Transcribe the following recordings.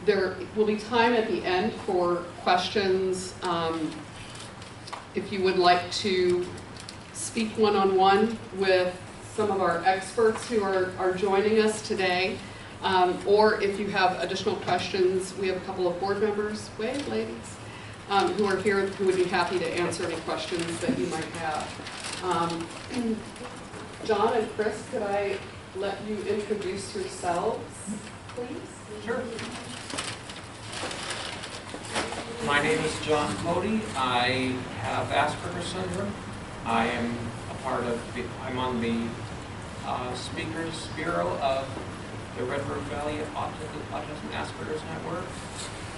There will be time at the end for questions. If you would like to speak one-on-one with some of our experts who are joining us today, or if you have additional questions, we have a couple of board members, wave ladies, who are here who would be happy to answer any questions that you might have. John and Chris, could I let you introduce yourselves, please? Sure. My name is John Cody. I have Asperger's syndrome. I am I'm on the Speakers Bureau of the Red River Valley Autism Asperger's Network.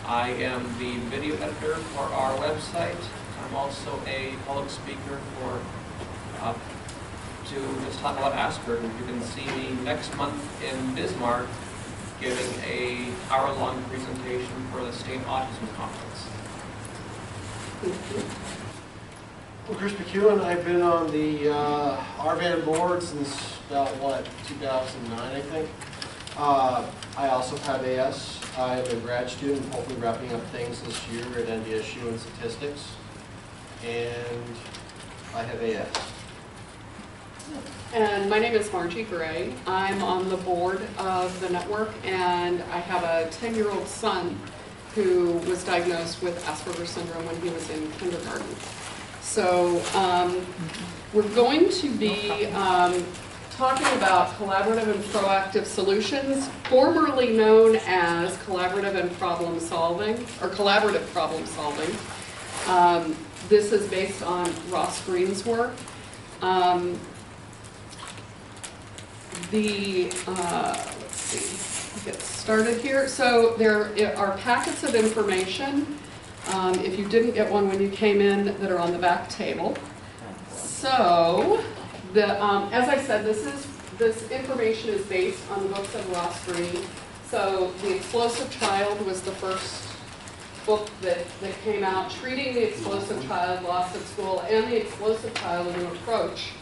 I am the video editor for our website. I'm also a public speaker to just talk about Asperger's. You can see me next month in Bismarck giving an hour-long presentation for the State Autism Conference. Well, Chris McEwen, I've been on the RRVAN board since about, 2009, I think. I also have AS. I'm a grad student, hopefully wrapping up things this year at NDSU in statistics. And I have AS. And my name is Margie Gray. I'm on the board of the network, and I have a 10-year-old son who was diagnosed with Asperger's syndrome when he was in kindergarten. So we're going to be talking about collaborative and proactive solutions, formerly known as collaborative and problem solving, or collaborative problem solving. This is based on Ross Green's work. Let's see, get started here. So there are packets of information, if you didn't get one when you came in, that are on the back table. So, as I said, this information is based on the books of Ross Green. So The Explosive Child was the first book that came out, treating the explosive child lost at school, and the explosive child as an approach.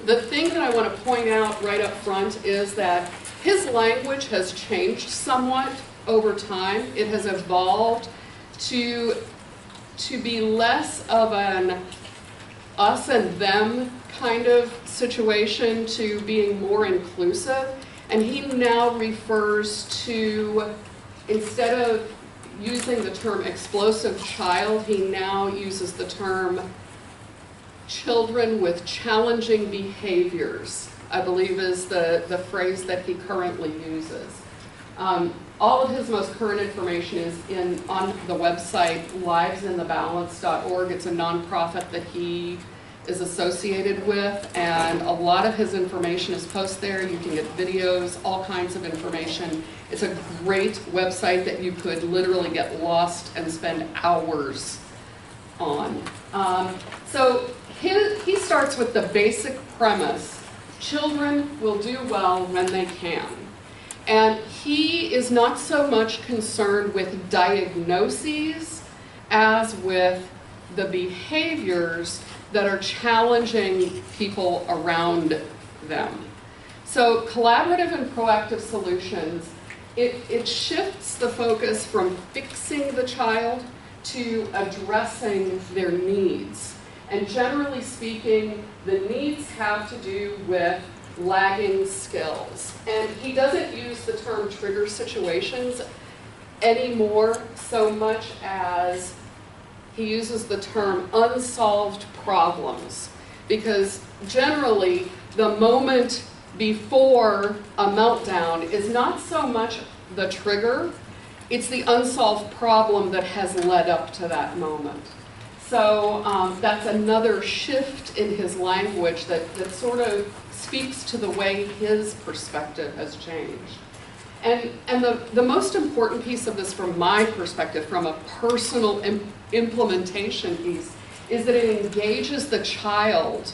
The thing that I want to point out right up front is that his language has changed somewhat over time. It has evolved to be less of an us and them kind of situation to being more inclusive. And he now refers to, instead of using the term explosive child, he now uses the term children with challenging behaviors, I believe is the phrase that he currently uses. All of his most current information is on the website livesinthebalance.org. It's a nonprofit that he is associated with, and a lot of his information is posted there. You can get videos, all kinds of information. It's a great website that you could literally get lost and spend hours on. So he starts with the basic premise: children will do well when they can. And he is not so much concerned with diagnoses as with the behaviors that are challenging people around them. So collaborative and proactive solutions, it shifts the focus from fixing the child to addressing their needs. And generally speaking, the needs have to do with lagging skills. And he doesn't use the term trigger situations anymore so much as he uses the term unsolved problems. Because generally, the moment before a meltdown is not so much the trigger, it's the unsolved problem that has led up to that moment. So that's another shift in his language that sort of speaks to the way his perspective has changed. And the most important piece of this from my perspective, from a personal implementation piece, is that it engages the child,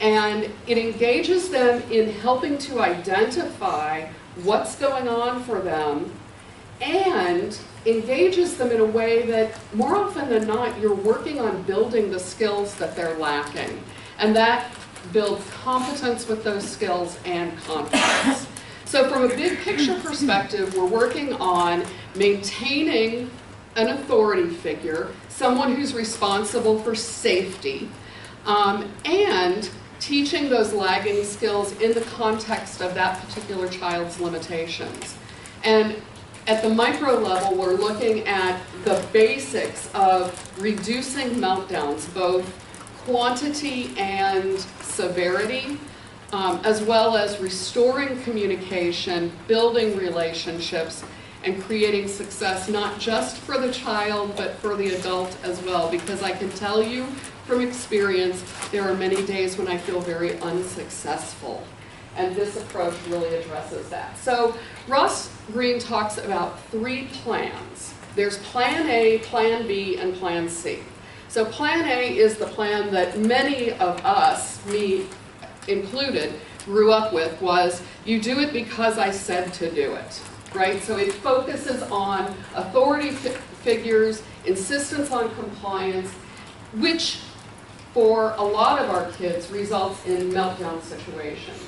and it engages them in helping to identify what's going on for them, and engages them in a way that more often than not you're working on building the skills that they're lacking, and that builds competence with those skills and confidence. So from a big picture perspective, we're working on maintaining an authority figure, someone who's responsible for safety, and teaching those lagging skills in the context of that particular child's limitations. And at the micro level, we're looking at the basics of reducing meltdowns, both quantity and severity, as well as restoring communication, building relationships, and creating success, not just for the child, but for the adult as well. Because I can tell you from experience, there are many days when I feel very unsuccessful. And this approach really addresses that. So Ross Green talks about 3 plans. There's Plan A, Plan B, and Plan C. So Plan A is the plan that many of us, me included, grew up with, was you do it because I said to do it, right? So it focuses on authority figures, insistence on compliance, which for a lot of our kids results in meltdown situations.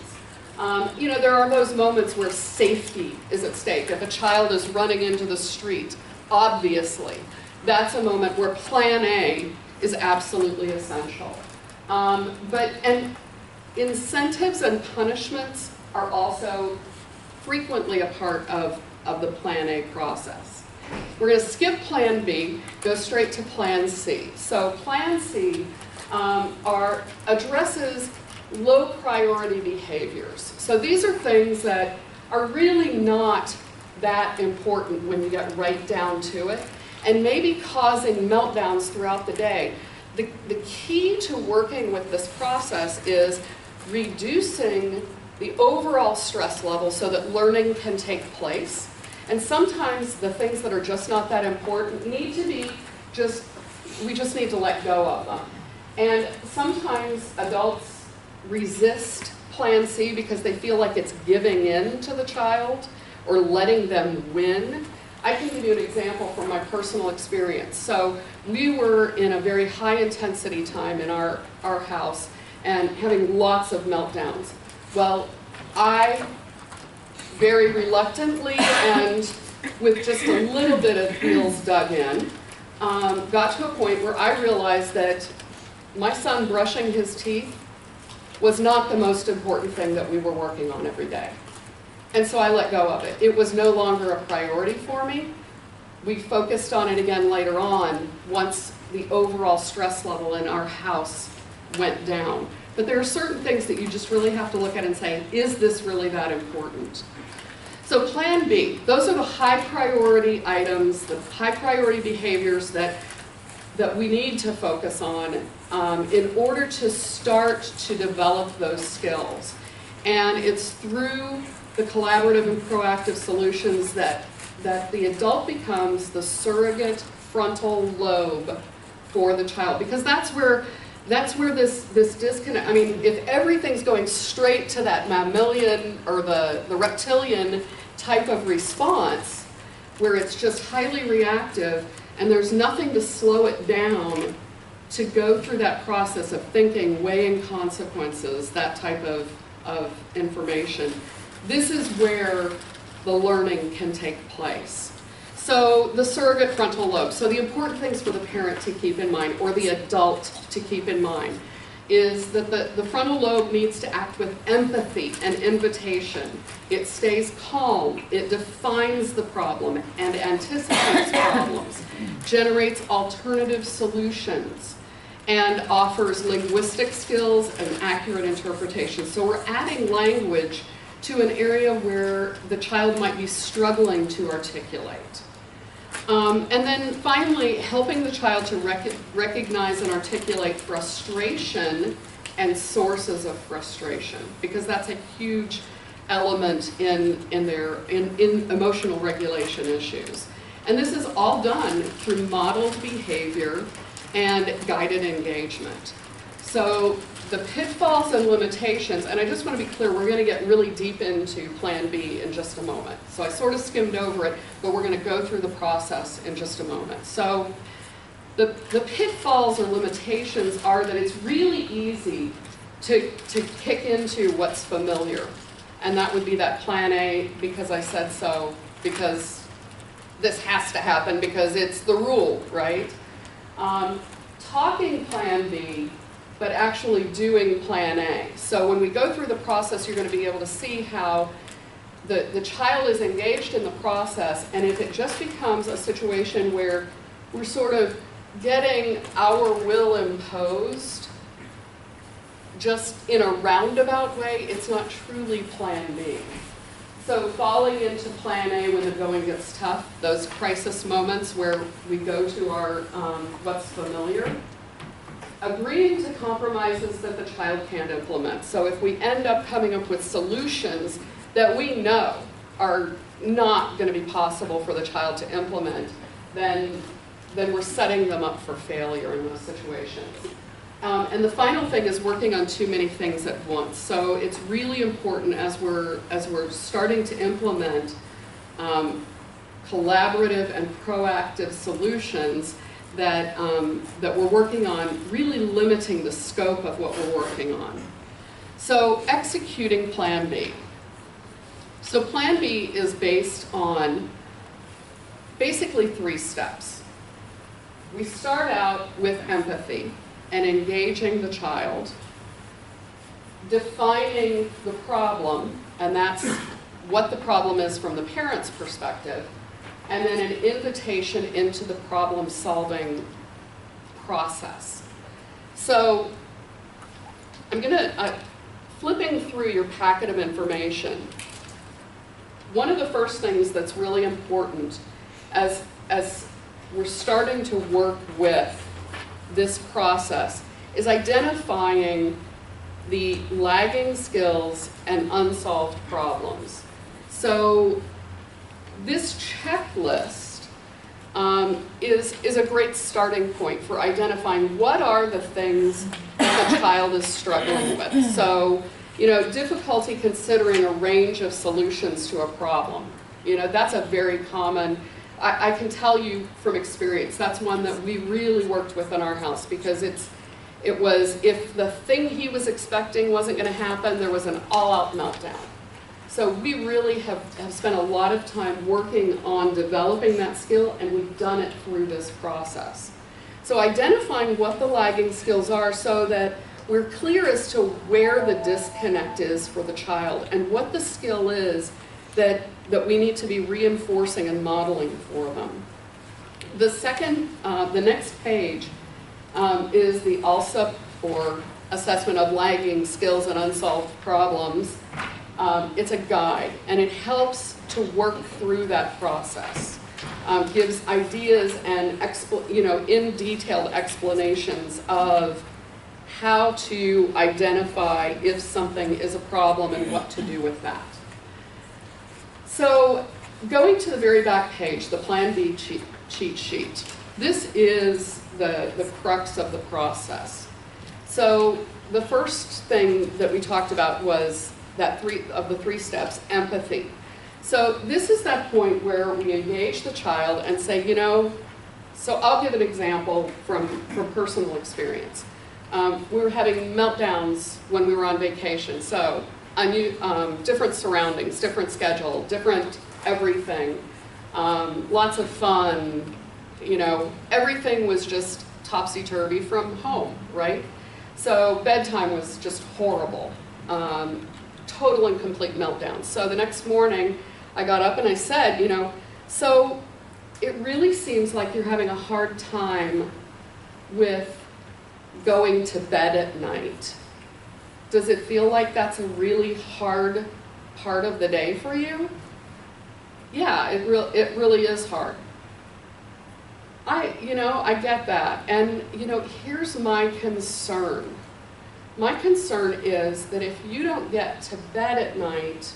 You know, there are those moments where safety is at stake. If a child is running into the street, obviously, that's a moment where Plan A is absolutely essential. And incentives and punishments are also frequently a part of the Plan A process. We're going to skip Plan B, go straight to Plan C. So Plan C addresses low priority behaviors. So these are things that are really not that important when you get right down to it, and maybe causing meltdowns throughout the day. The key to working with this process is reducing the overall stress level so that learning can take place. And sometimes the things that are just not that important need to be we just need to let go of them. And sometimes adults resist Plan C because they feel like it's giving in to the child or letting them win. I can give you an example from my personal experience. So we were in a very high intensity time in our house and having lots of meltdowns. Well, I very reluctantly and with just a little bit of heels dug in, got to a point where I realized that my son brushing his teeth was not the most important thing that we were working on every day. And so I let go of it. It was no longer a priority for me. We focused on it again later on once the overall stress level in our house went down. But there are certain things that you just really have to look at and say, is this really that important? So Plan B, those are the high priority items, the high priority behaviors that we need to focus on in order to start to develop those skills. And it's through the collaborative and proactive solutions that the adult becomes the surrogate frontal lobe for the child, because that's where this disconnect. I mean, if everything's going straight to that mammalian or the reptilian type of response, where it's just highly reactive and there's nothing to slow it down to go through that process of thinking, weighing consequences, that type of information, this is where the learning can take place. So the surrogate frontal lobe. So the important things for the parent to keep in mind, or the adult to keep in mind, is that the frontal lobe needs to act with empathy and invitation. It stays calm, it defines the problem and anticipates problems, generates alternative solutions, and offers linguistic skills and accurate interpretation. So we're adding language to an area where the child might be struggling to articulate. And then finally, helping the child to recognize and articulate frustration and sources of frustration, because that's a huge element in emotional regulation issues. And this is all done through modeled behavior and guided engagement. So the pitfalls and limitations, and I just want to be clear, we're going to get really deep into Plan B in just a moment. So I sort of skimmed over it, but we're going to go through the process in just a moment. So the pitfalls or limitations are that it's really easy to kick into what's familiar. and that would be that plan A, because I said so, because this has to happen, because it's the rule, right? Talking plan B, but actually doing plan A. So when we go through the process, you're going to be able to see how the child is engaged in the process, and if it just becomes a situation where we're sort of getting our will imposed just in a roundabout way, it's not truly plan B. So falling into plan A when the going gets tough, those crisis moments where we go to our what's familiar, agreeing to compromises that the child can't implement. So if we end up coming up with solutions that we know are not going to be possible for the child to implement, then we're setting them up for failure in those situations. And the final thing is working on too many things at once. So it's really important as we're starting to implement collaborative and proactive solutions that we're working on, really limiting the scope of what we're working on. So executing Plan B. So Plan B is based on basically 3 steps. We start out with empathy and engaging the child, defining the problem, and that's what the problem is from the parent's perspective, and then an invitation into the problem-solving process. So I'm going to, flipping through your packet of information, one of the first things that's really important as we're starting to work with this process is identifying the lagging skills and unsolved problems. So this checklist is a great starting point for identifying what are the things that the child is struggling with. So, you know, difficulty considering a range of solutions to a problem. You know, that's a very common, I can tell you from experience, that's one that we really worked with in our house, because it was, if the thing he was expecting wasn't going to happen, there was an all-out meltdown. So we really have spent a lot of time working on developing that skill, and we've done it through this process. So identifying what the lagging skills are so that we're clear as to where the disconnect is for the child and what the skill is that we need to be reinforcing and modeling for them. The next page is the ALSUP, or Assessment of Lagging Skills and Unsolved Problems. It's a guide, and it helps to work through that process. Gives ideas and in detailed explanations of how to identify if something is a problem and what to do with that. So going to the very back page, the Plan B cheat sheet. This is the crux of the process. So the first thing that we talked about was that the three steps, empathy. So this is that point where we engage the child and say, you know, so I'll give an example from personal experience. We were having meltdowns when we were on vacation. So I knew different surroundings, different schedule, different everything, lots of fun, you know, everything was just topsy-turvy from home, right? So bedtime was just horrible, total and complete meltdown. So the next morning I got up and I said, you know, so it really seems like you're having a hard time with going to bed at night. Does it feel like that's a really hard part of the day for you? Yeah, it really is hard. I get that. And, you know, here's my concern. My concern is that if you don't get to bed at night,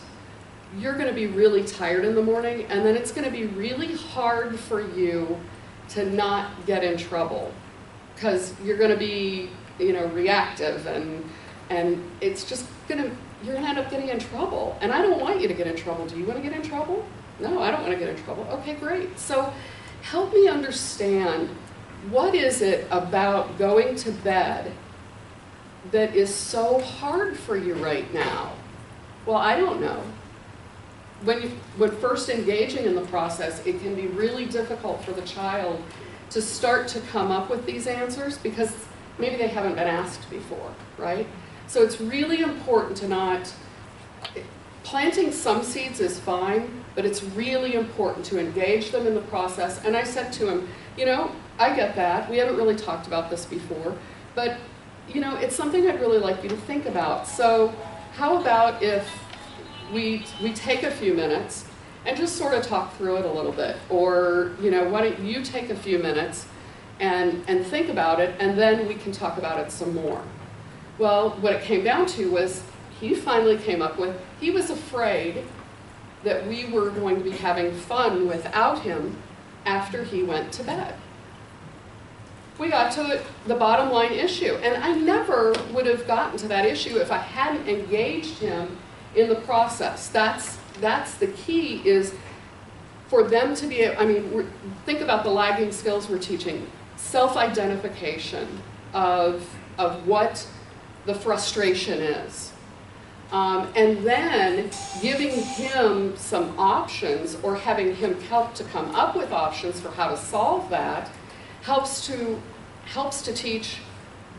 you're going to be really tired in the morning, and then it's going to be really hard for you to not get in trouble, because you're going to be, you know, reactive, and it's just you're going to end up getting in trouble. And I don't want you to get in trouble. Do you want to get in trouble? No, I don't want to get in trouble. Okay, great. So help me understand, what is it about going to bed that is so hard for you right now? Well, I don't know. When first engaging in the process, it can be really difficult for the child to start to come up with these answers because maybe they haven't been asked before, right? So it's really important to not, planting some seeds is fine, but it's really important to engage them in the process. And I said to him, you know, I get that. We haven't really talked about this before, but you know, it's something I'd really like you to think about. So how about if we take a few minutes and just sort of talk through it a little bit? Or, you know, why don't you take a few minutes and think about it, and then we can talk about it some more. Well, what it came down to was he finally came up with, he was afraid that we were going to be having fun without him after he went to bed. We got to the bottom line issue, and I never would have gotten to that issue if I hadn't engaged him in the process. That's the key, is for them to be, I mean, think about the lagging skills we're teaching. Self-identification of what the frustration is. And then giving him some options, or having him help to come up with options for how to solve that, helps to teach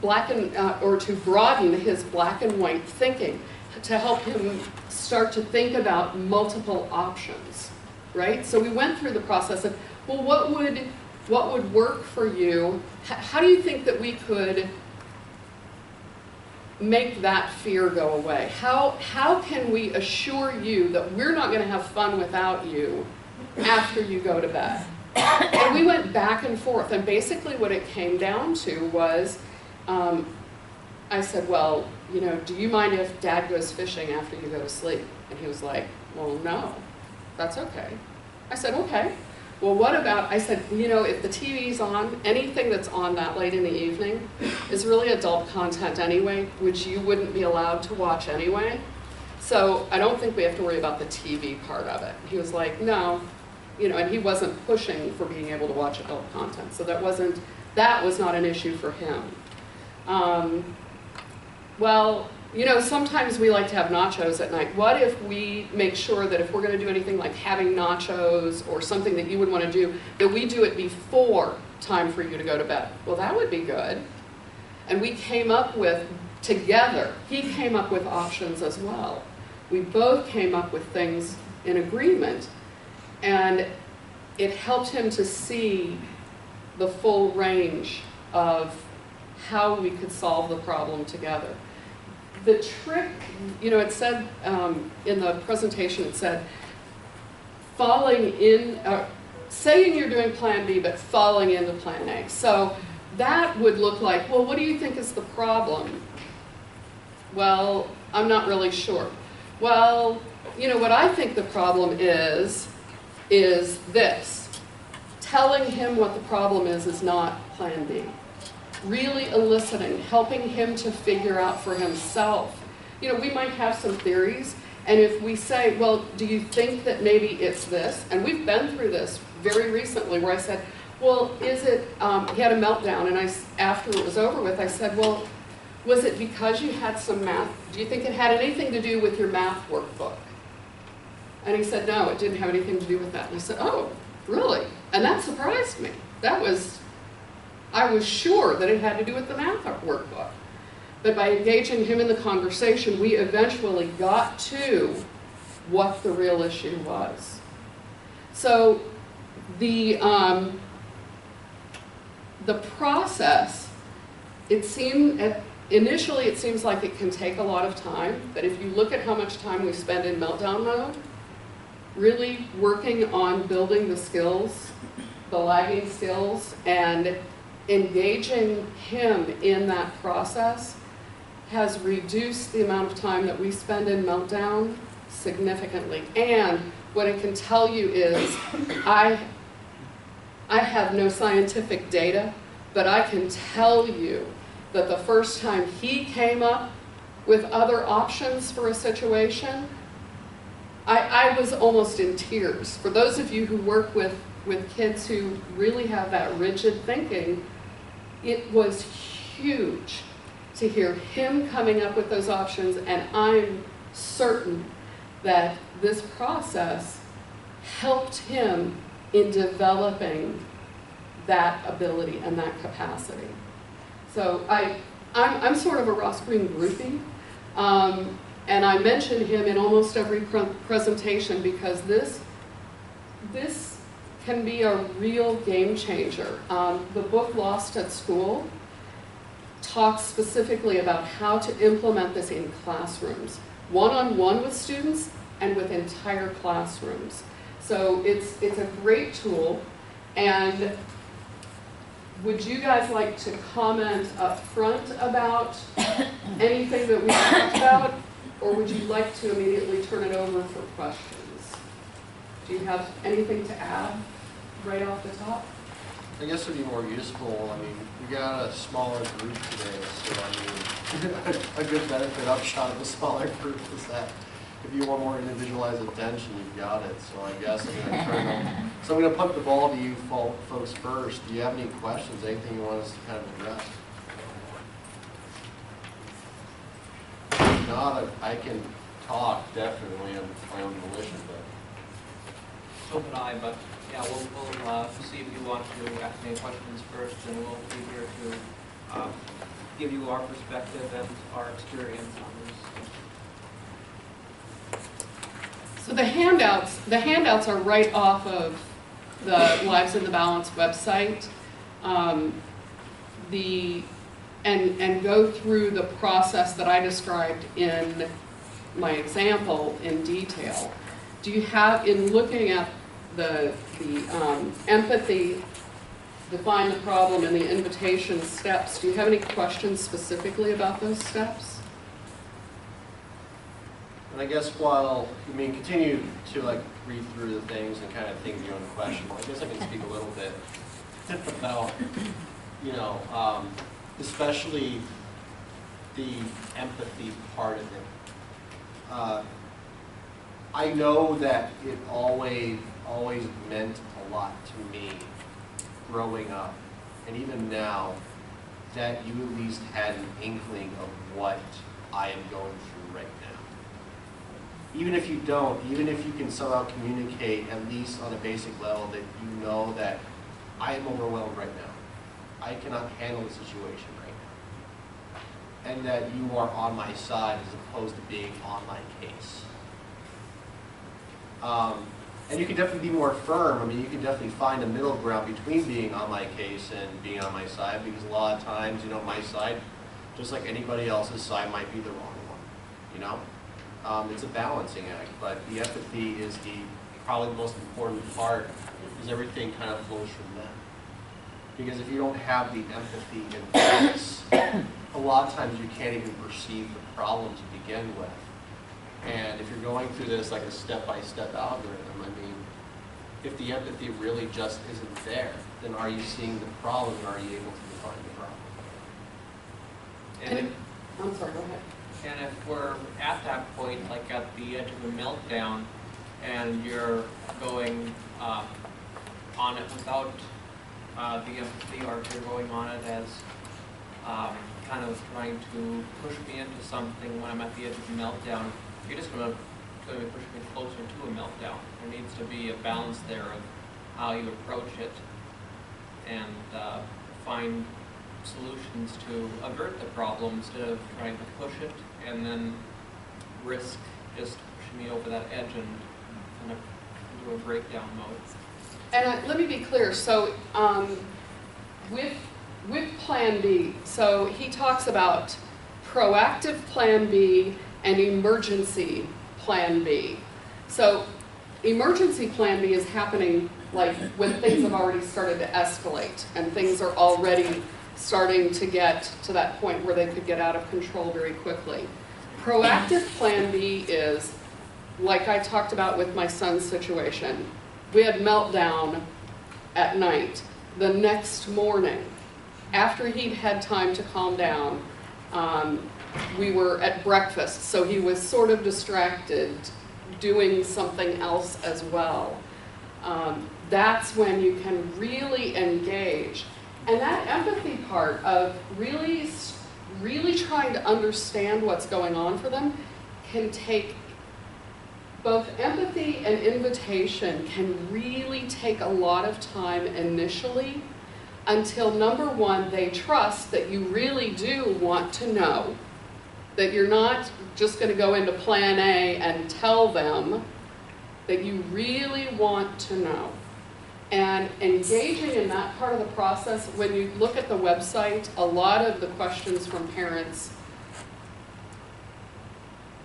black and, or to broaden his black and white thinking, to help him start to think about multiple options, right? So we went through the process of, well, what would work for you? How do you think that we could make that fear go away? How can we assure you that we're not going to have fun without you after you go to bed? And we went back and forth, and basically what it came down to was, I said, well, you know, do you mind if Dad goes fishing after you go to sleep? And he was like, well, no, that's okay. I said, okay. Well, what about, I said, you know, if the TV's on, anything that's on that late in the evening is really adult content anyway, which you wouldn't be allowed to watch anyway. So I don't think we have to worry about the TV part of it. He was like, no, you know, and he wasn't pushing for being able to watch adult content. So that was not an issue for him. Well, you know, sometimes we like to have nachos at night. What if we make sure that if we're going to do anything like having nachos or something that you would want to do, that we do it before time for you to go to bed? Well, that would be good. And we came up with, together, he came up with options as well. We both came up with things in agreement, and it helped him to see the full range of how we could solve the problem together. The trick, you know, it said in the presentation, it said falling in, saying you're doing plan B, but falling into plan A. So that would look like, well, what do you think is the problem? Well, I'm not really sure. Well, you know, what I think the problem is this. Telling him what the problem is not plan B. Really eliciting, helping him to figure out for himself. You know, we might have some theories, and if we say, well, do you think that maybe it's this? And we've been through this very recently where I said, well, is it, he had a meltdown, and after it was over with, I said, well, was it because you had some math? Do you think it had anything to do with your math workbook? And he said, no, it didn't have anything to do with that. And I said, oh, really? And that surprised me. I was sure that it had to do with the math workbook. But by engaging him in the conversation, we eventually got to what the real issue was. So the process, initially it seems like it can take a lot of time, but if you look at how much time we spend in meltdown mode, really working on building the skills, the lagging skills, and engaging him in that process has reduced the amount of time that we spend in meltdown significantly. And what I can tell you is, I have no scientific data, but I can tell you that the first time he came up with other options for a situation, I was almost in tears. For those of you who work with kids who really have that rigid thinking, it was huge to hear him coming up with those options, and I'm certain that this process helped him in developing that ability and that capacity. So I'm sort of a Ross Green groupie, and I mention him in almost every presentation because this can be a real game changer. The book Lost at School talks specifically about how to implement this in classrooms, one-on-one with students and with entire classrooms. So it's a great tool. And would you guys like to comment up front about anything that we talked about, or would you like to immediately turn it over for questions? Do you have anything to add right off the top? I guess it'd be more useful. I mean, we got a smaller group today, so I mean, a good benefit upshot of a smaller group is that if you want more individualized attention, you've got it. So I guess I'm going to put the ball to you folks first. Do you have any questions, anything you want us to kind of address? If not, I can talk definitely on my own volition, but. So could I, but yeah, we'll see if you want to ask any questions first, and we'll be here to give you our perspective and our experience on this. So the handouts are right off of the Lives in the Balance website, and go through the process that I described in my example in detail. Do you have, in looking at the empathy, define the problem, and the invitation steps, do you have any questions specifically about those steps? And I guess while you may continue to like read through the things and kind of think of your own question, I guess I can speak a little bit about, you know, especially the empathy part of it. I know that it always meant a lot to me growing up, and even now, that you at least had an inkling of what I am going through right now. Even if you don't, even if you can somehow communicate, at least on a basic level, that you know that I am overwhelmed right now. I cannot handle the situation right now. And that you are on my side as opposed to being on my case. And you can definitely be more firm. I mean, you can definitely find a middle ground between being on my case and being on my side, because a lot of times, you know, my side, just like anybody else's side, might be the wrong one, you know? It's a balancing act, but the empathy is probably the most important part, because everything kind of flows from that. Because if you don't have the empathy in place, a lot of times you can't even perceive the problem to begin with. And if you're going through this like a step-by-step algorithm, I mean, if the empathy really just isn't there, then are you seeing the problem, and are you able to define the problem? And I'm sorry, go ahead. And if we're at that point, like at the edge of a meltdown, and you're going on it without the empathy, or if you're going on it as kind of trying to push me into something when I'm at the edge of a meltdown, you're just going to push me closer to a meltdown. There needs to be a balance there of how you approach it and find solutions to avert the problem instead of trying to push it and then risk just pushing me over that edge and kind of into a breakdown mode. And let me be clear, so with Plan B, so he talks about proactive Plan B and emergency Plan B. So emergency Plan B is happening like when things have already started to escalate and things are already starting to get to that point where they could get out of control very quickly. Proactive Plan B is, like I talked about with my son's situation, we had meltdown at night. The next morning, after he'd had time to calm down, we were at breakfast, so he was sort of distracted, doing something else as well. That's when you can really engage. And that empathy part of really trying to understand what's going on for them can take both empathy and invitation can really take a lot of time initially until, number one, they trust that you really do want to know, that you're not just going to go into plan A and tell them, that you really want to know. And engaging in that part of the process, when you look at the website, a lot of the questions from parents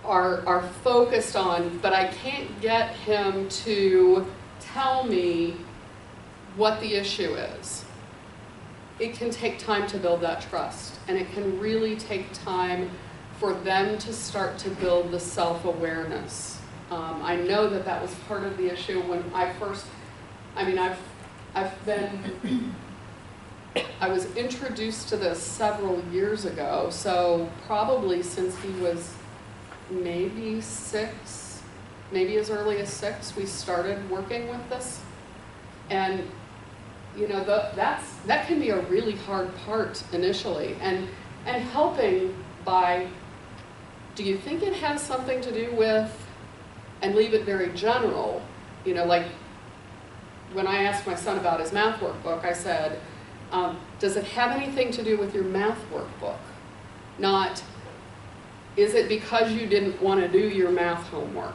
are focused on, but I can't get him to tell me what the issue is. It can take time to build that trust, and it can really take time for them to start to build the self-awareness. I know that that was part of the issue when I first, I was introduced to this several years ago, so probably since he was maybe 6, maybe as early as 6, we started working with this. And you know, that can be a really hard part initially, and helping by, do you think it has something to do with, and leave it very general, you know, like when I asked my son about his math workbook, I said, does it have anything to do with your math workbook? Not, is it because you didn't want to do your math homework?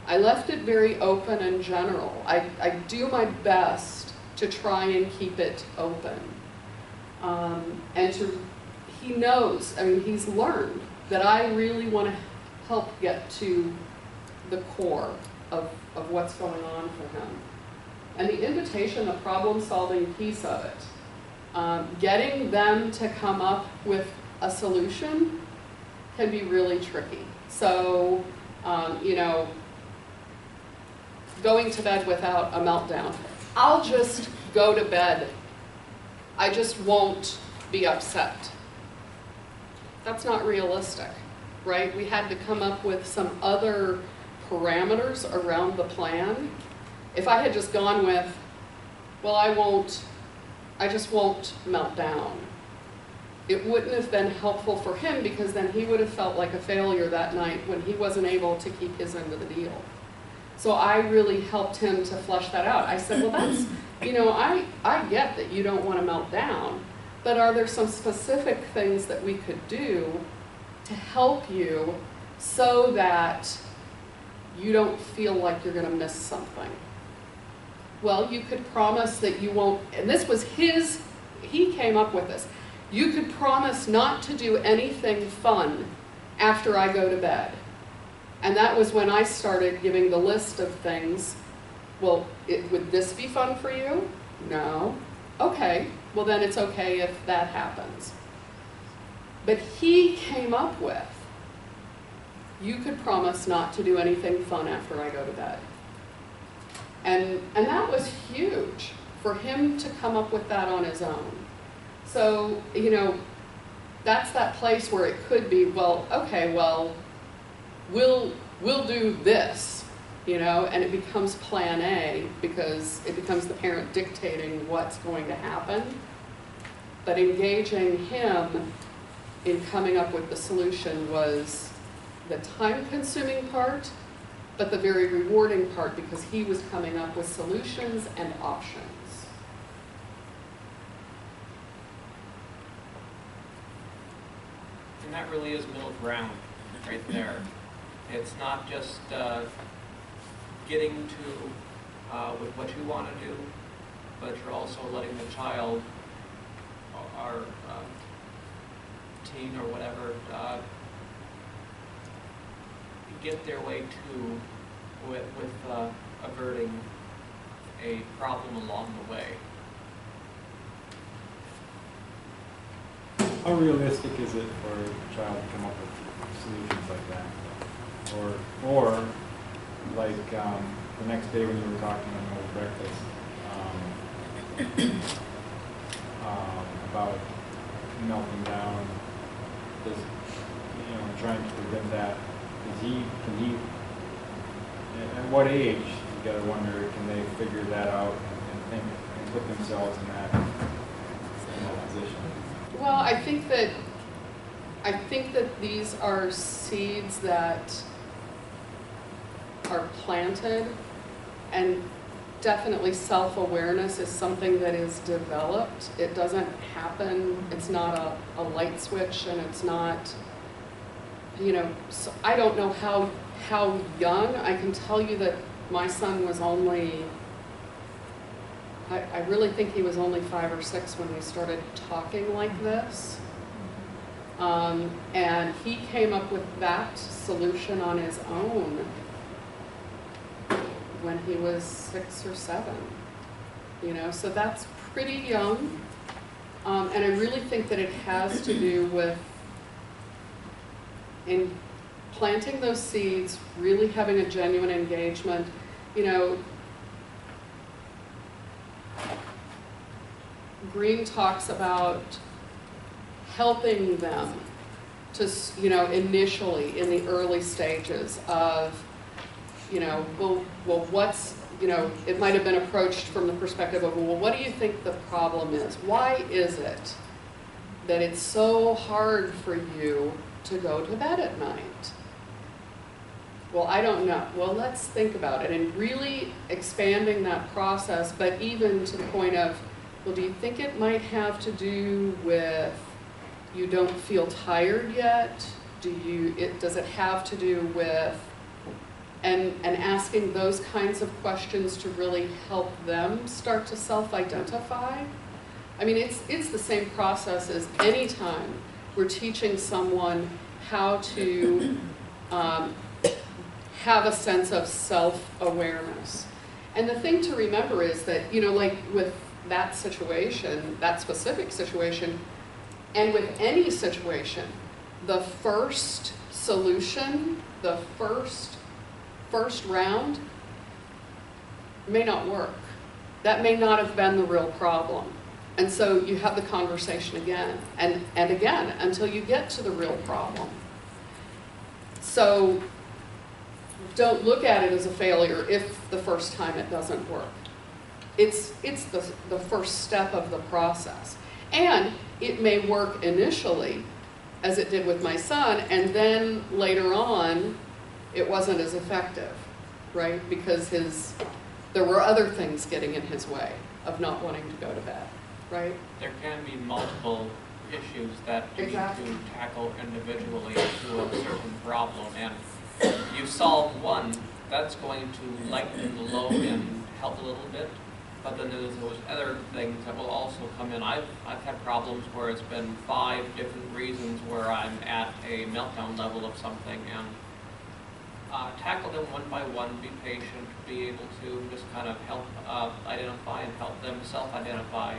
I left it very open and general. I do my best to try and keep it open. He knows, I mean, he's learned that I really want to help get to the core of what's going on for him. And the invitation, the problem-solving piece of it, getting them to come up with a solution can be really tricky. So, you know, going to bed without a meltdown. I'll just go to bed. I just won't be upset. That's not realistic, right? We had to come up with some other parameters around the plan. If I had just gone with, well, I just won't melt down, it wouldn't have been helpful for him, because then he would have felt like a failure that night when he wasn't able to keep his end of the deal. So I really helped him to flesh that out. I said, well, that's, you know, I get that you don't want to melt down, but are there some specific things that we could do to help you so that you don't feel like you're going to miss something? Well, you could promise that you won't, and this was he came up with this. You could promise not to do anything fun after I go to bed. And that was when I started giving the list of things. Well, would this be fun for you? No. Okay, well then it's okay if that happens. But he came up with, you could promise not to do anything fun after I go to bed. And that was huge for him to come up with that on his own. So, you know, that's that place where it could be, well, okay, well, we'll do this, you know, and it becomes plan A because it becomes the parent dictating what's going to happen. But engaging him in coming up with the solution was the time-consuming part, but the very rewarding part, because he was coming up with solutions and options. And that really is middle ground right there. It's not just getting to with what you want to do, but you're also letting the child or teen or whatever get their way to with averting a problem along the way. How realistic is it for a child to come up with solutions like that? Or like the next day when you were talking over breakfast about melting down, does, you know, trying to prevent that, can he, at what age, you gotta wonder, can they figure that out and think and put themselves in that position? Well, I think that these are seeds that are planted, and definitely self-awareness is something that is developed. It doesn't happen, it's not a light switch, and it's not, you know, so I don't know how young. I can tell you that my son was only, I really think he was only 5 or 6 when we started talking like this. And he came up with that solution on his own when he was 6 or 7, you know, so that's pretty young. And I really think that it has to do with in planting those seeds, really having a genuine engagement. You know, Green talks about helping them to, you know, initially in the early stages of, you know, well, what's, you know, it might have been approached from the perspective of, well, what do you think the problem is? Why is it that it's so hard for you to go to bed at night? Well, I don't know. Well, let's think about it, and really expanding that process, but even to the point of, well, do you think it might have to do with you don't feel tired yet? Does it have to do with, and asking those kinds of questions to really help them start to self-identify? I mean, it's the same process as any time we're teaching someone how to have a sense of self-awareness. And the thing to remember is that, you know, like with that situation, that specific situation, and with any situation, the first solution, the first round may not work. That may not have been the real problem. And so you have the conversation again and again until you get to the real problem. So don't look at it as a failure if the first time it doesn't work. It's the first step of the process. And it may work initially, as it did with my son, and then later on, it wasn't as effective, right? Because there were other things getting in his way of not wanting to go to bed, right? There can be multiple issues that you Exactly. need to tackle individually to a certain problem, and you solve one, that's going to lighten the load and help a little bit. But then there's those other things that will also come in. I've had problems where it's been 5 different reasons where I'm at a meltdown level of something, and tackle them one by one, be patient, be able to just kind of help identify and help them self-identify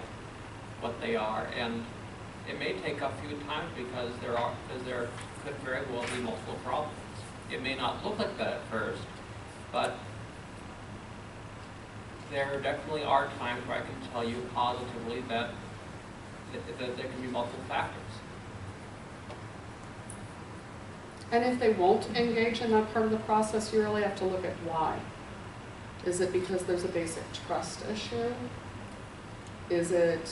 what they are. And it may take a few times because there could very well be multiple problems. It may not look like that at first, but there definitely are times where I can tell you positively that there can be multiple factors. And if they won't engage in that part of the process, you really have to look at why. Is it because there's a basic trust issue? Is it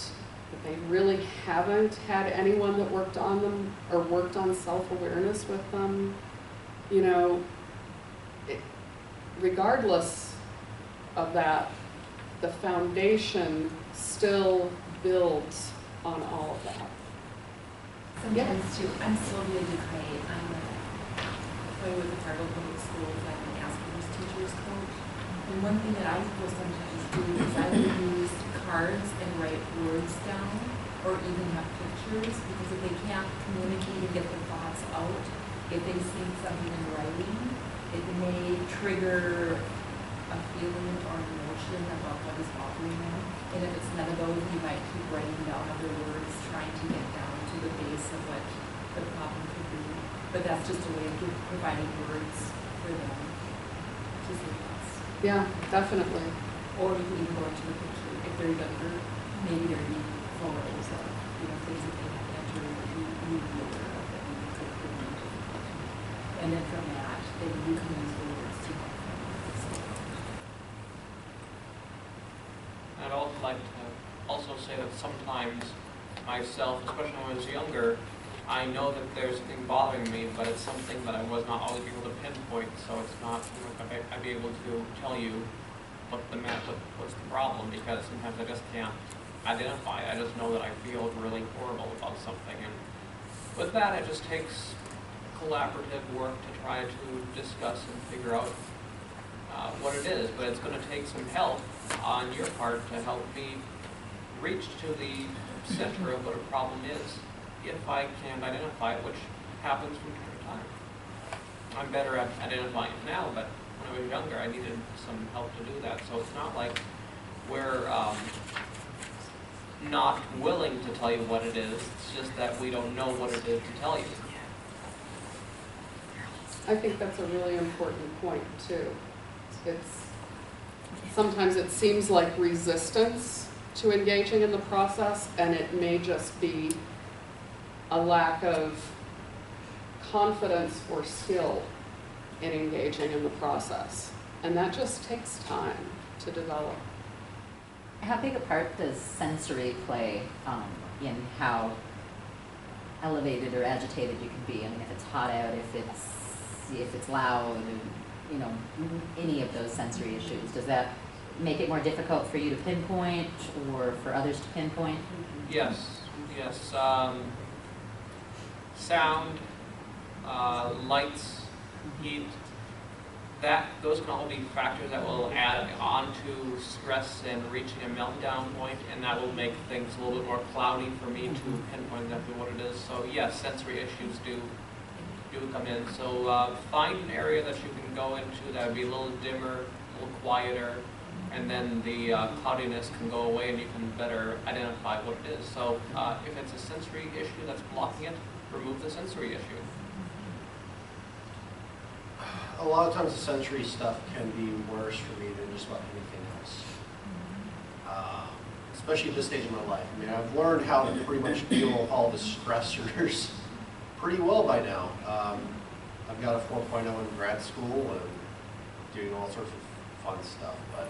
that they really haven't had anyone that worked on them or worked on self-awareness with them? You know, regardless of that, the foundation still builds on all of that. Sometimes too, I'm Sylvia Ducray. I with the Fargo Public Schools. I'm an Asperger's teacher's coach. And one thing that I will sometimes do is I will use cards and write words down, or even have pictures, because if they can't communicate and get their thoughts out, if they see something in writing, it may trigger a feeling or an emotion about what is bothering them. And if it's none of those, you might keep writing down other words, trying to get down to the base of what the problem could be. But that's just a way of providing words for them to say yes. Yeah, definitely. Or you can even go into the picture. If they're younger, maybe there would be photos of, you know, things that they have entered that you would be aware of that you could put into the picture. And then from that, then you can use the words to help them. I'd also like to also say that sometimes myself, especially when I was younger, I know that there's something bothering me, but it's something that I was not always able to pinpoint, so it's not, I'd be able to tell you what's the problem, because sometimes I just can't identify it. I just know that I feel really horrible about something, and with that, it just takes collaborative work to try to discuss and figure out what it is, but it's going to take some help on your part to help me reach to the center of what a problem is, if I can't identify it, which happens from time to time. I'm better at identifying it now, but when I was younger, I needed some help to do that, so it's not like we're not willing to tell you what it is, it's just that we don't know what it is to tell you. I think that's a really important point too. Sometimes it seems like resistance to engaging in the process, and it may just be a lack of confidence or skill in engaging in the process. And that just takes time to develop. How big a part does sensory play in how elevated or agitated you can be? I mean, if it's hot out, if it's loud, you know, any of those sensory issues, does that make it more difficult for you to pinpoint or for others to pinpoint? Yes, yes. Sound, lights, heat, those can all be factors that will add on to stress and reaching a meltdown point, and that will make things a little bit more cloudy for me to pinpoint exactly what it is. So yes, sensory issues do come in. So find an area that you can go into that would be a little dimmer, a little quieter, and then the cloudiness can go away and you can better identify what it is. So if it's a sensory issue that's blocking it, remove the sensory issue. A lot of times the sensory stuff can be worse for me than just about anything else. Especially at this stage of my life. I mean, I've learned how to pretty much deal with all the stressors pretty well by now. I've got a 4.0 in grad school and doing all sorts of fun stuff, but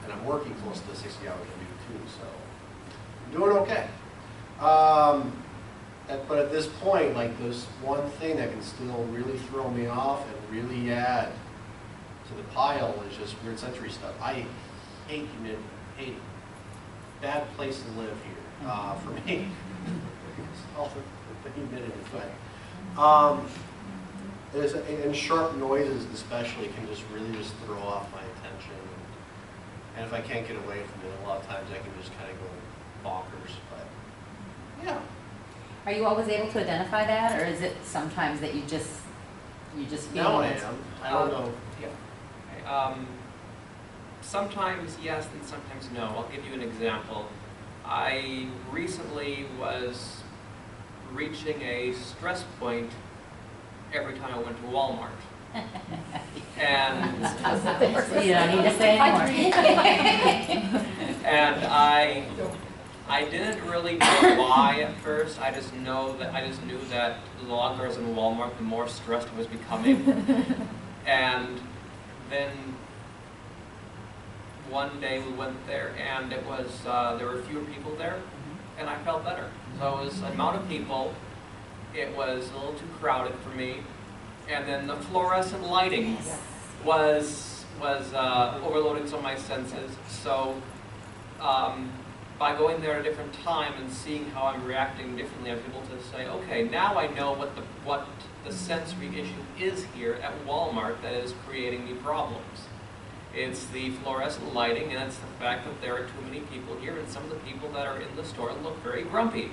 and I'm working close to the 60 hours a week too, so I'm doing okay. But at this point, like, there's one thing that can still really throw me off and really add to the pile is just weird sensory stuff. I hate humidity, hate it. Bad place to live here for me. All the humidity, but and sharp noises especially can just really just throw off my attention. And if I can't get away from it, a lot of times I can just kind of go bonkers. But yeah. Are you always able to identify that, or is it sometimes that you just feel Now I it? am. I don't know. Yeah. Okay. Sometimes yes and sometimes no. I'll give you an example. I recently was reaching a stress point every time I went to Walmart. And You don't need to say anymore. and I didn't really know why at first. I just knew that the longer I was in Walmart, the more stressed I was becoming. And then one day we went there, and it was there were fewer people there, and I felt better. So it was the amount of people. It was a little too crowded for me, and then the fluorescent lighting was overloading some of my senses. So by going there at a different time and seeing how I'm reacting differently, I'm able to say, okay, now I know what the sensory issue is here at Walmart that is creating me problems. It's the fluorescent lighting, and it's the fact that there are too many people here, and some of the people that are in the store look very grumpy.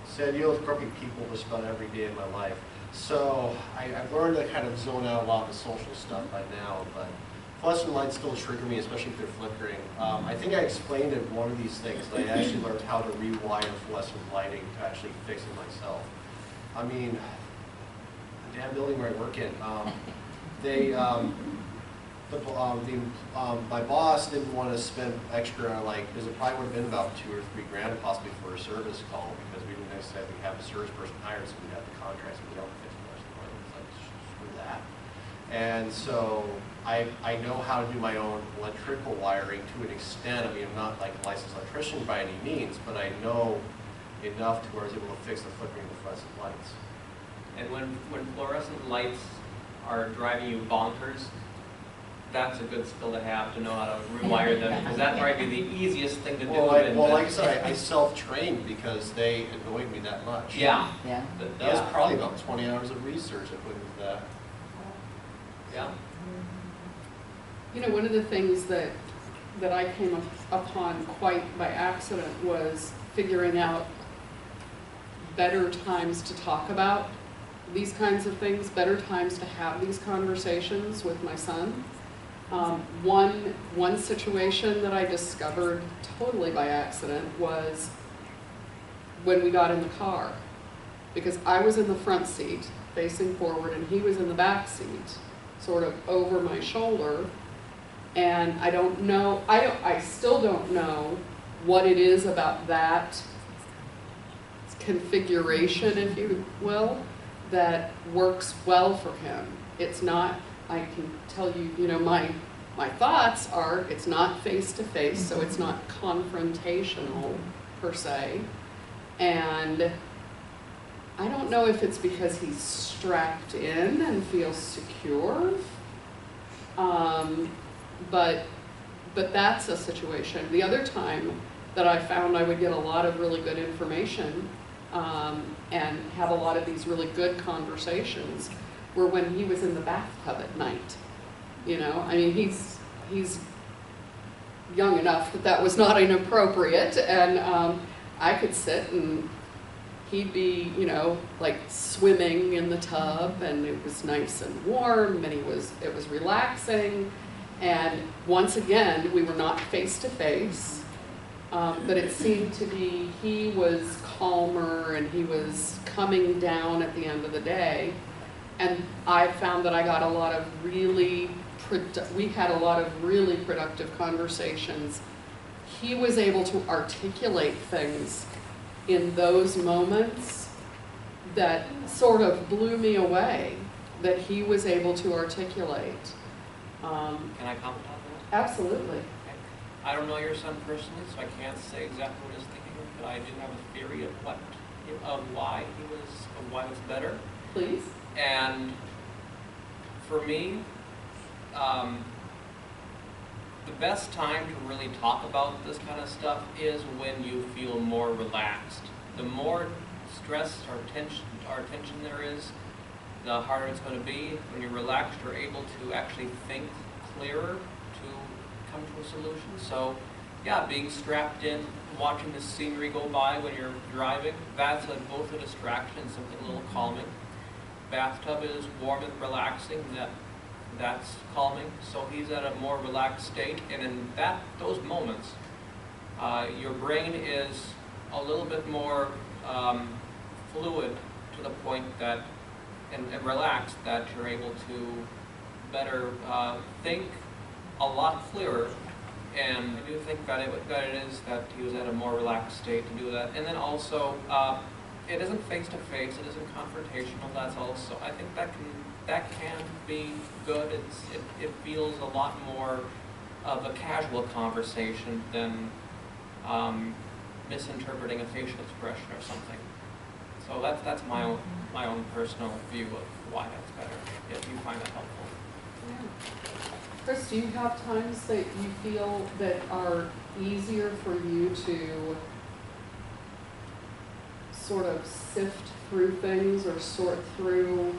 So I deal with grumpy people just about every day of my life. So I've learned to kind of zone out a lot of the social stuff by now, but fluorescent lights still trigger me, especially if they're flickering. I think I explained in one of these things that I actually learned how to rewire fluorescent lighting to actually fix it myself. I mean, the damn building where I work in, my boss didn't want to spend extra, like, because it probably would have been about $2 or $3 grand possibly for a service call, because we didn't necessarily have a service person hired, so we had the contracts, but we don't fix fluorescent lighting. It's like, screw that. And so I know how to do my own electrical wiring to an extent. I mean, I'm not like a licensed electrician by any means, but I know enough to where I was able to fix the flickering of the fluorescent lights. And when fluorescent lights are driving you bonkers, that's a good skill to have, to know how to rewire them, because that might be the easiest thing to do. Well, like I said, I self-trained because they annoyed me that much. Yeah. Yeah. That was probably about 20 hours of research I put into that. Yeah. You know, one of the things that I came upon quite by accident was figuring out better times to talk about these kinds of things, better times to have these conversations with my son. One situation that I discovered totally by accident was when we got in the car, because I was in the front seat facing forward and he was in the back seat, sort of over my shoulder. And I still don't know what it is about that configuration, if you will, that works well for him. It's not, I can tell you, you know, my thoughts are, it's not face-to-face, so it's not confrontational per se. And I don't know if it's because he's strapped in and feels secure, but that's a situation. The other time that I found I would get a lot of really good information and have a lot of these really good conversations were when he was in the bathtub at night. You know, I mean, he's young enough that was not inappropriate, and I could sit and he'd be, you know, like swimming in the tub, and it was nice and warm, and it was relaxing. And once again, we were not face to face, but it seemed to be he was calmer and he was coming down at the end of the day. And I found that I got a lot of we had a lot of really productive conversations. He was able to articulate things in those moments that sort of blew me away, that he was able to articulate. Can I comment on that? Absolutely. Okay. I don't know your son personally, so I can't say exactly what he's thinking, but I do have a theory of why it's better. Please. And for me, the best time to really talk about this kind of stuff is when you feel more relaxed. The more stress or tension there is, the harder it's going to be. When you're relaxed, you're able to actually think clearer to come to a solution. So, yeah, being strapped in, watching the scenery go by when you're driving, that's both a distraction and something a little calming. Bathtub is warm and relaxing, that's calming. So he's at a more relaxed state, and in those moments, your brain is a little bit more fluid to the point that, and relaxed, that you're able to better think a lot clearer. And I do think that it is that he was at a more relaxed state to do that. And then also, it isn't face-to-face, it isn't confrontational, that's also, I think that can be good. It feels a lot more of a casual conversation than misinterpreting a facial expression or something. So that's my own personal view of why that's better, if you find that helpful. Yeah. Chris, do you have times that you feel that are easier for you to sort of sift through things or sort through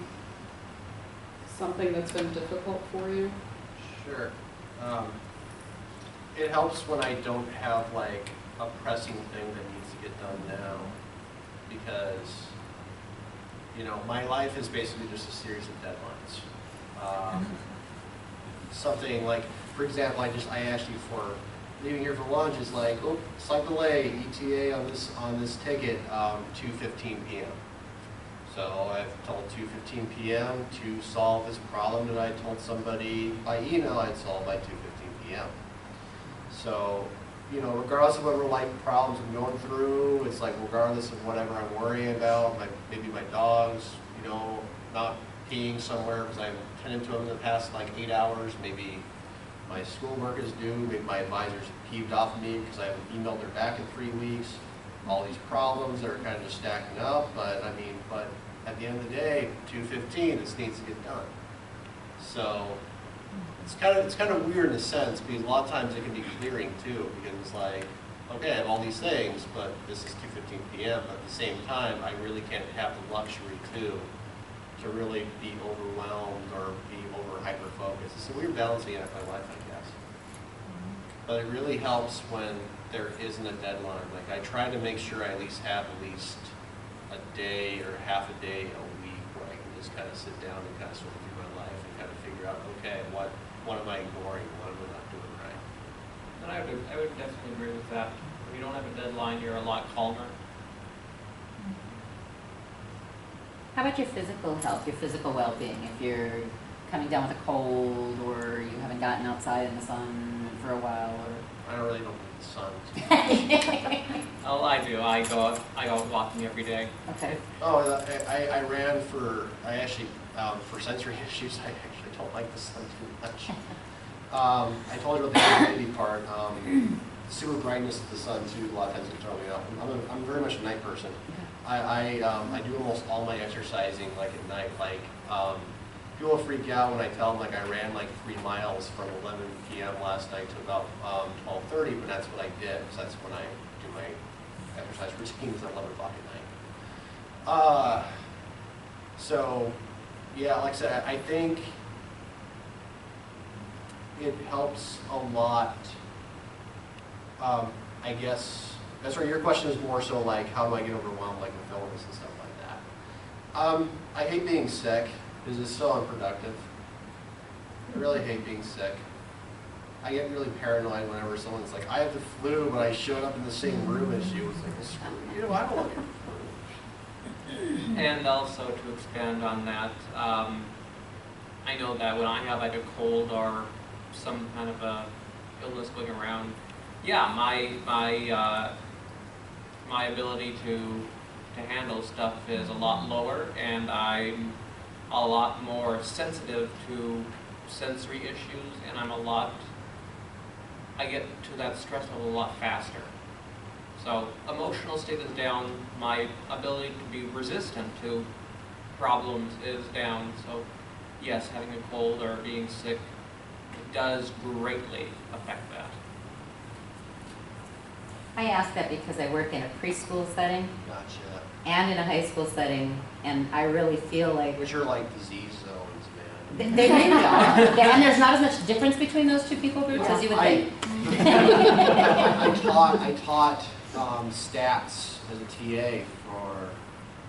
something that's been difficult for you? Sure. It helps when I don't have like a pressing thing that needs to get done now, because, you know, my life is basically just a series of deadlines. Something like, for example, I asked you for leaving here for lunch is like, oh, slight delay, ETA on this ticket, 2:15 p.m. So I've told 2:15 p.m. to solve this problem that I told somebody by email I'd solve by 2:15 p.m. So, you know, regardless of whatever life problems I'm going through, it's like regardless of whatever I'm worrying about, maybe my dogs, you know, not peeing somewhere because I've tended to them in the past like 8 hours, maybe my schoolwork is due, maybe my advisor's peeved off of me because I haven't emailed her back in 3 weeks. all these problems that are kind of just stacking up, but I mean, but at the end of the day, 2:15, this needs to get done. So it's kind of weird in a sense, because a lot of times it can be clearing too, because it's like, okay, I have all these things, but this is 2:15 p.m. But at the same time, I really can't have the luxury to really be overwhelmed or be over hyper-focused. It's a weird balancing act in my life, I guess. But it really helps when there isn't a deadline. Like, I try to make sure I at least have at least a day or half a day a week where I can just kind of sit down and kind of sort through my life and kind of figure out, okay, what am I ignoring? What am I not doing right? And I would definitely agree with that. If you don't have a deadline, you're a lot calmer. How about your physical health, your physical well-being? If you're coming down with a cold, or you haven't gotten outside in the sun for a while, or I don't really don't need the sun. Oh, I do. I go out walking every day. okay. Oh, I ran I actually, for sensory issues, I actually don't like the sun too much. I told you about the humidity part. Super brightness of the sun too, a lot of times it throw me off. I'm very much a night person. I do almost all my exercising like at night. Like people freak out when I tell them like I ran like 3 miles from 11 p.m. last night to about 12:30, but that's what I did, because that's when I do my exercise routines at 11 o'clock at night. So yeah, like I said, I think it helps a lot. I guess that's right. Your question is more so like, how do I get overwhelmed, like with illness and stuff like that. I hate being sick because it's so unproductive. I really hate being sick. I get really paranoid whenever someone's like, I have the flu, but I showed up in the same room as you. It's like, well, screw you, I don't want the flu. And also to expand on that, I know that when I have like a cold or some kind of a illness going around, yeah, my ability to handle stuff is a lot lower, and I'm a lot more sensitive to sensory issues, and I get to that stress level a lot faster. So emotional state is down, my ability to be resistant to problems is down. So yes, having a cold or being sick does greatly affect that. I ask that because I work in a preschool setting Gotcha. and in a high school setting, and I really feel like Which are like disease zones, man. they really are. And there's not as much difference between those two people groups as you would think. I taught stats as a TA for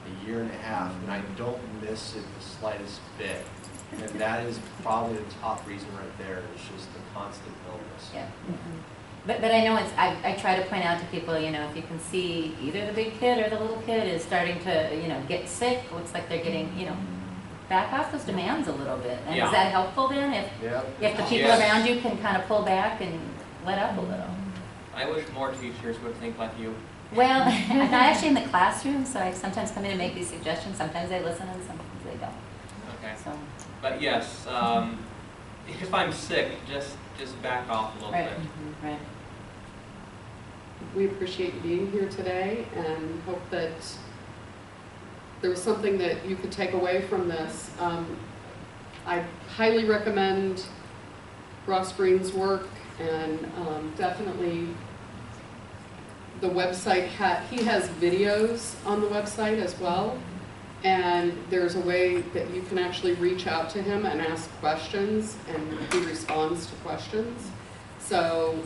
a year and a half, and I don't miss it the slightest bit. And that is probably the top reason right there. It's just the constant illness. Yeah. But I know I try to point out to people, you know, if you can see either the big kid or the little kid is starting to, you know, get sick, looks like they're getting, you know, back off those demands a little bit. And Yeah. is that helpful then? If the people Yes. around you can kind of pull back and let up a little? I wish more teachers would think like you. Well, I'm not actually in the classroom, so I sometimes come in and make these suggestions. Sometimes they listen and sometimes they don't. Okay. So, But yes, if I'm sick, just back off a little right, bit. right. We appreciate you being here today and hope that there was something that you could take away from this. I highly recommend Ross Green's work, and definitely the website, he has videos on the website as well, and there's a way that you can actually reach out to him and ask questions, and he responds to questions. So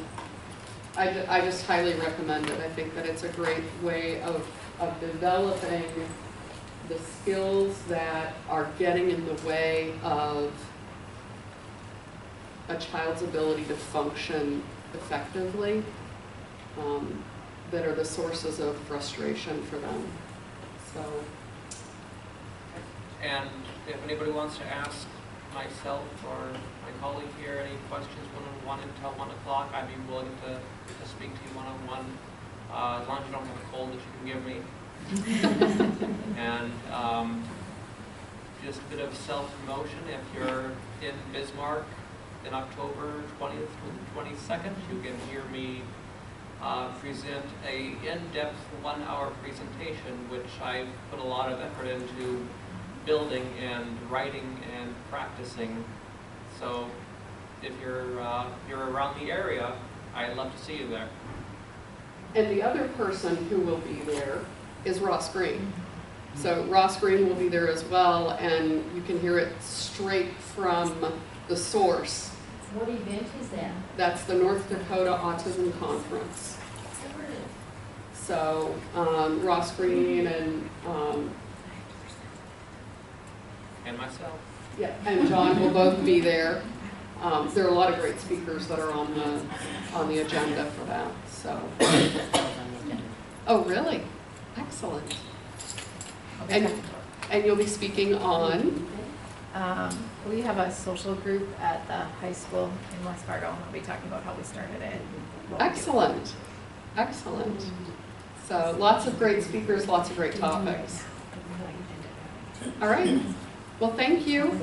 I just highly recommend it. I think that it's a great way of developing the skills that are getting in the way of a child's ability to function effectively, that are the sources of frustration for them. So. And if anybody wants to ask myself or my colleague here any questions one-on-one until 1 o'clock, I'd be willing to speak to you one-on-one, as long as you don't have a cold that you can give me. And just a bit of self-promotion, if you're in Bismarck in October 20th to 22nd, you can hear me present a in-depth 1-hour presentation, which I've put a lot of effort into building and writing and practicing. So if you're around the area, I'd love to see you there. And the other person who will be there is Ross Green. So Ross Green will be there as well, and you can hear it straight from the source. What event is that? That's the North Dakota Autism Conference. So Ross Green and myself. yeah, and John will both be there. There are a lot of great speakers that are on the agenda for that. So. Oh, really? Excellent. And you'll be speaking on? We have a social group at the high school in West Fargo, and we'll be talking about how we started it. Excellent. Excellent. So lots of great speakers, lots of great topics. All right. Well, thank you.